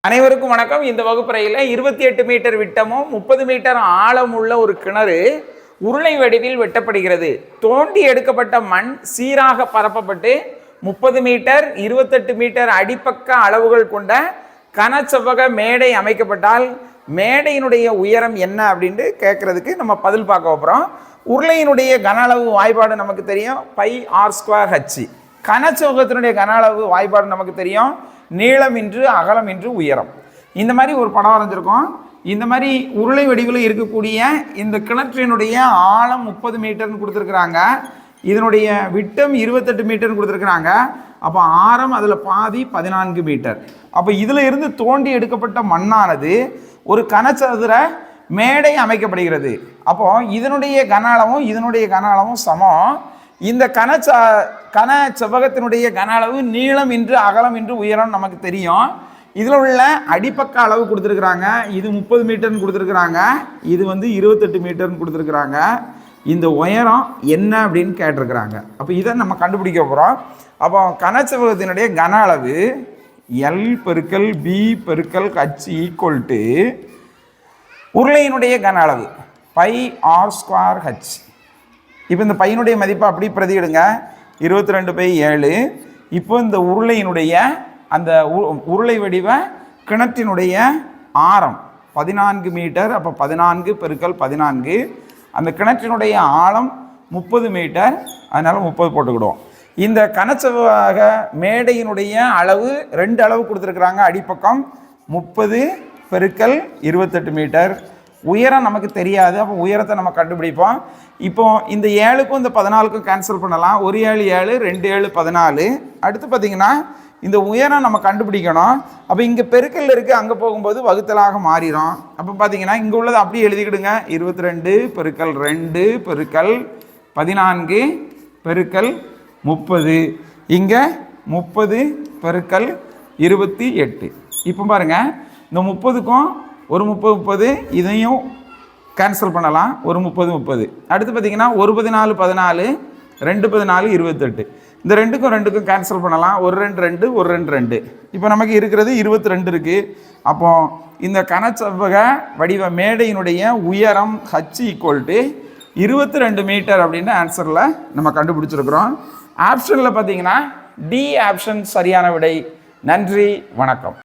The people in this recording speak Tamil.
அனைவருக்கும் வணக்கம். இந்த வகுப்பறையில் 28 மீட்டர் விட்டமும் 30 மீட்டர் ஆழம் உள்ள ஒரு கிணறு உருளை வடிவில் வெட்டப்படுகிறது. தோண்டி எடுக்கப்பட்ட மண் சீராக பரப்பப்பட்டு 30 மீட்டர் 28 மீட்டர் அடிப்பக்க அளவுகள் கொண்ட கனச்செவ்வக மேடை அமைக்கப்பட்டால் மேடையினுடைய உயரம் என்ன அப்படின்ட்டு கேட்கறதுக்கு நம்ம பதில் பார்க்க போகிறோம். உருளையினுடைய கன அளவு வாய்ப்பாடு நமக்கு தெரியும், πr²h. கனச்செவ்வகத்தினுடைய கன அளவு வாய்ப்பாடு நமக்கு தெரியும், நீளம் இன்று அகலம் இன்று உயரம். இந்த மாதிரி ஒரு படம் வரைஞ்சிருக்கோம். இந்த மாதிரி உருளை வடிவில் இருக்கக்கூடிய இந்த கிணற்றினுடைய ஆழம் 30 மீட்டர்னு கொடுத்துருக்குறாங்க. இதனுடைய விட்டம் 28 மீட்டர்னு கொடுத்துருக்குறாங்க. அப்போ ஆரம் அதில் பாதி 14 மீட்டர். அப்போ இதில் இருந்து தோண்டி எடுக்கப்பட்ட மண்ணானது ஒரு கனசதுர மேடை அமைக்கப்படுகிறது. அப்போ இதனுடைய கன அளவும் இதனுடைய கன அளவும் சமம். இந்த கன செவ்வகத்தினுடைய கன அளவு நீளம் இன்று அகலம் இன்று உயரம் நமக்கு தெரியும். இதில் உள்ள அடிப்பக்க அளவு கொடுத்துருக்குறாங்க. இது 30 மீட்டர்னு கொடுத்துருக்குறாங்க, இது 28 மீட்டர்னு கொடுத்துருக்குறாங்க. இந்த உயரம் என்ன அப்படின்னு கேட்டிருக்கிறாங்க. அப்போ இதை நம்ம கண்டுபிடிக்க போகிறோம். அப்போ கனச்செவ்வகத்தினுடைய கன அளவு L பெருக்கல் B பெருக்கல் H ஈக்குவல் டு உருளையினுடைய கன அளவு πr²h. இப்போ இந்த பையனுடைய மதிப்பை அப்படி பிரதியிடுங்க, 22/7. இப்போ இந்த உருளையினுடைய அந்த உருளை வடிவ கிணற்றினுடைய ஆரம் 14 மீட்டர். அப்போ 14 பெருக்கல் 14. அந்த கிணற்றினுடைய ஆழம் 30 மீட்டர், அதனால் 30 போட்டுக்கிடுவோம். இந்த கனச்செவ்வக மேடையினுடைய அளவு 2 அளவு கொடுத்துருக்குறாங்க. அடிப்பக்கம் 30 பெருக்கல் 28 மீட்டர். உயரம் நமக்கு தெரியாது, அப்போ உயரத்தை நம்ம கண்டுபிடிப்போம். இப்போ இந்த 7க்கும் இந்த 14க்கும் கேன்சல் பண்ணலாம். 1 7 7, 2 7 14. அடுத்து பார்த்தீங்கன்னா இந்த உயரம் நம்ம கண்டுபிடிக்கணும். அப்போ இங்கே பெருக்கல் இருக்குது, அங்கே போகும்போது வகுத்தலாக மாறிடும். அப்போ பார்த்தீங்கன்னா இங்கே உள்ளதை அப்படியே எழுதிக்கிடுங்க, 22 பெருக்கல் 2 பெருக்கல் 14 பெருக்கல் 30. இங்கே 30 பெருக்கல் 28. இப்போ பாருங்கள், இந்த 30க்கும் ஒரு 30 30, இதையும் கேன்சல் பண்ணலாம். ஒரு 30 30. அடுத்து பார்த்தீங்கன்னா ஒரு 14 14, 2 14 28. இந்த 2க்கும் கேன்சல் பண்ணலாம். ஒரு 2 2, ஒரு 2 2. இப்போ நமக்கு இருக்கிறது 22 இருக்குது. அப்போ இந்த கனச்செவ்வக வடிவ மேடையினுடைய உயரம் h ஈக்குவல் டு 22 மீட்டர் அப்படின்னு ஆன்சரில் நம்ம கண்டுபிடிச்சிருக்கிறோம். ஆப்ஷனில் பார்த்தீங்கன்னா டி ஆப்ஷன் சரியான விடை. நன்றி, வணக்கம்.